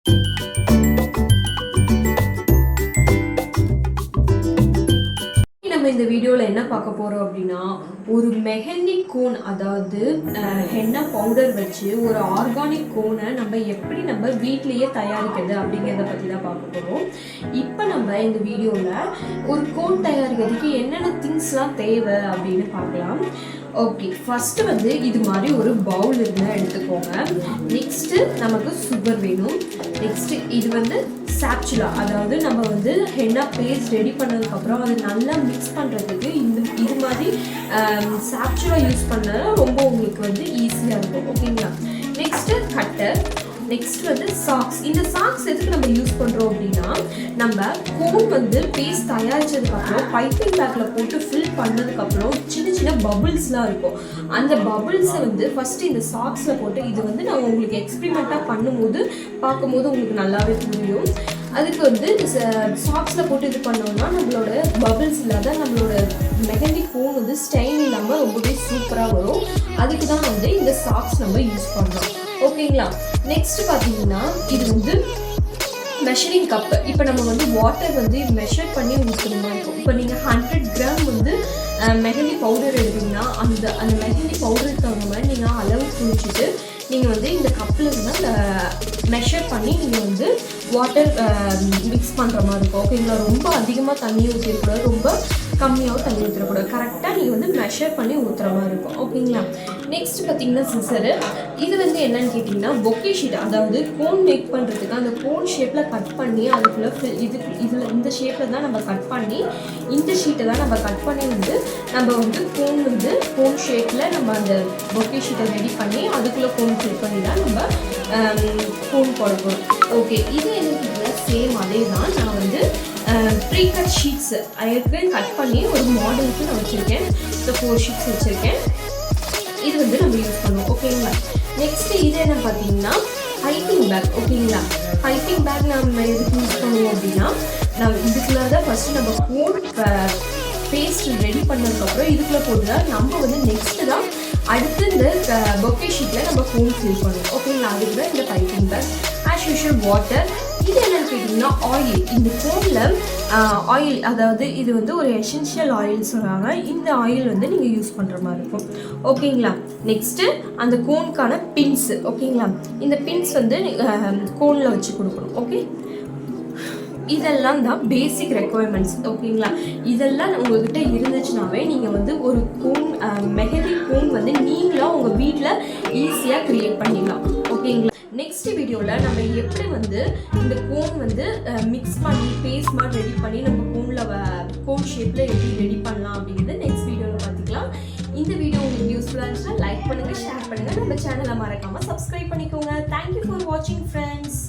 நம்ம இந்த வீடியோவில் என்ன பார்க்க போகிறோம் அப்படின்னா, ஒரு மெஹந்தி கோன், அதாவது ஹென்னா பவுடர் வச்சு ஒரு ஆர்கானிக் கோனை நம்ம வீட்லேயே தயாரிக்கிறது அப்படிங்கிறத பற்றி தான் பார்க்க போகிறோம். இப்போ நம்ம இந்த வீடியோவில் ஒரு கோன் தயாரிக்கிறதுக்கு என்னென்ன திங்ஸ்லாம் தேவை அப்படின்னு பார்க்கலாம். ஓகே, ஃபஸ்ட்டு வந்து இது மாதிரி ஒரு பவுல் இருந்தால் எடுத்துக்கோங்க. நெக்ஸ்ட்டு நமக்கு சுகர் வேணும். நெக்ஸ்ட்டு இது வந்து சாப்சுலா, அதாவது நம்ம வந்து ஹென்னா பேஸ்ட் ரெடி பண்ணதுக்கப்புறம் அது நல்லா மிக்ஸ் பண்ணுறதுக்கு இது மாதிரி சாப்சுலா யூஸ் பண்ணால் ரொம்ப உங்களுக்கு வந்து ஈஸியாக இருக்கும். ஓகேங்களா? Next cutter. நெக்ஸ்ட் வந்து சாக்ஸ். இந்த சாக்ஸ் எதுக்கு நம்ம யூஸ் பண்ணுறோம் அப்படின்னா, நம்ம கோன் வந்து பேஸ்ட் தயாரிச்சதுக்கப்புறம் பைப்பிங் பேக்கில் போட்டு ஃபில் பண்ணதுக்கப்புறம் சின்ன சின்ன பபுள்ஸ்லாம் இருக்கும். அந்த பபுள்ஸை வந்து ஃபஸ்ட்டு இந்த சாக்ஸில் போட்டு, இது வந்து நான் உங்களுக்கு எக்ஸ்பிரிமெண்ட்டாக பார்க்கும்போது உங்களுக்கு நல்லாவே புரியும். அதுக்கு வந்து சாக்ஸில் போட்டு இது பண்ணோம்னா நம்மளோட பபிள்ஸ் இல்லாத நம்மளோட மெஹந்தி கோன் வந்து ஸ்டைன் இல்லாமல் ரொம்பவே சூப்பராக வரும். அதுக்கு தான் வந்து இந்த சாக்ஸ் நம்ம யூஸ் பண்ணுறோம். ஓகேங்களா? நெக்ஸ்ட் பார்த்தீங்கன்னா இது வந்து மெஷரிங் கப்பு. இப்போ நம்ம வந்து வாட்டர் வந்து மெஷர் பண்ணி ஊற்றுற மாதிரி இருக்கும். இப்போ நீங்கள் 100 கிராம் வந்து மெஹந்தி பவுடர் எடுத்தீங்கன்னா அந்த மெஹந்தி பவுடருக்கு தகுந்த மாதிரி நீங்கள் அளவு குளிச்சுட்டு நீங்கள் வந்து இந்த கப்பில் வந்து மெஷர் பண்ணி நீங்கள் வந்து வாட்டர் மிக்ஸ் பண்ணுற மாதிரி இருக்கும். ஓகேங்களா? ரொம்ப அதிகமாக தண்ணி ஊற்றிடக்கூடாது, ரொம்ப கம்மியாகவும் தண்ணி ஊற்றக்கூடாது. கரெக்டாக நீங்கள் வந்து மெஷர் பண்ணி ஊற்றுற மாதிரி இருக்கும். ஓகேங்களா? நெக்ஸ்ட் பார்த்தீங்கன்னா சிசரு. இது வந்து என்னன்னு கேட்டிங்கன்னா பொக்கே ஷீட், அதாவது கோன் மேக் பண்ணுறதுக்கு அந்த கோன் ஷேப்பில் கட் பண்ணி அதுக்குள்ளே இதில் இந்த ஷேப்பில் தான் நம்ம கட் பண்ணி, இந்த ஷீட்டை தான் நம்ம கட் பண்ணி வந்து நம்ம வந்து கோன் ஷேப்பில் நம்ம அந்த பொக்கே ஷீட்டை ரெடி பண்ணி அதுக்குள்ளே கோன் ஃபில் பண்ணி தான் நம்ம கோன் போட போகிறோம். ஓகே, இது எனக்கு சேம் அதே தான். நான் வந்து ப்ரீ கட் ஷீட்ஸு ஏற்கனவே கட் பண்ணி ஒரு மாடலுக்கு நான் வச்சுருக்கேன். இந்த 4 ஷீட்ஸ் வச்சுருக்கேன். இது வந்து நம்ம யூஸ் பண்ணுவோம். ஓகேங்களா? நெக்ஸ்ட்டு இது என்ன பார்த்தீங்கன்னா பைப்பிங் பேக். ஓகேங்களா? பைப்பிங் பேக் நம்ம எதுக்கு யூஸ் பண்ணுவோம் அப்படின்னா, நம்ம இதுக்குள்ள தான் ஃபஸ்ட்டு நம்ம கோன் பேஸ்ட் ரெடி பண்ணதுக்கப்புறம் இதுக்குள்ளே போட்டு நம்ம வந்து நெக்ஸ்ட்டு தான் அடுத்து இந்த பொக்கே ஷீட்டில் நம்ம கோன் ஃபில் பண்ணுவோம். ஓகேங்களா? அதுக்கு தான் இந்த piping back. As usual water. இது என்னென்னு கேட்டிங்கன்னா ஆயில். இந்த கோனில் ஆயில், அதாவது இது வந்து ஒரு எசென்ஷியல் ஆயில் சொல்கிறாங்க. இந்த ஆயில் வந்து நீங்கள் யூஸ் பண்ணுற மாதிரி இருக்கும். ஓகேங்களா? நெக்ஸ்ட்டு அந்த கோனுக்கான பின்ஸு. ஓகேங்களா? இந்த பின்ஸ் வந்து கோனில் வச்சு கொடுக்கணும். ஓகே, இதெல்லாம் தான் பேசிக் ரெக்குவயர்மெண்ட்ஸ். ஓகேங்களா? இதெல்லாம் உங்கள்கிட்ட இருந்துச்சுனாவே நீங்கள் வந்து ஒரு கோன் மெஹந்தி கோன் வந்து நீங்களாக உங்கள் வீட்டில் ஈஸியாக க்ரியேட் பண்ணிடலாம். ஓகேங்களா? நெக்ஸ்ட் வீடியோவில் நம்ம எப்படி வந்து இந்த கோன் வந்து மிக்ஸ் பண்ணி பேஸ்ட் மாதிரி ரெடி பண்ணி நம்ம கோன் ஷேப்பில் எப்படி ரெடி பண்ணலாம் அப்படிங்கிறது நெக்ஸ்ட் வீடியோவில் பார்த்துக்கலாம். இந்த வீடியோ உங்களுக்கு யூஸ்ஃபுல்லாக இருந்துச்சுன்னா லைக் பண்ணுங்கள், ஷேர் பண்ணுங்கள், நம்ம சேனலை மறக்காமல் சப்ஸ்கிரைப் பண்ணிக்கோங்க. தேங்க்யூ ஃபார் வாட்சிங் ஃப்ரெண்ட்ஸ்.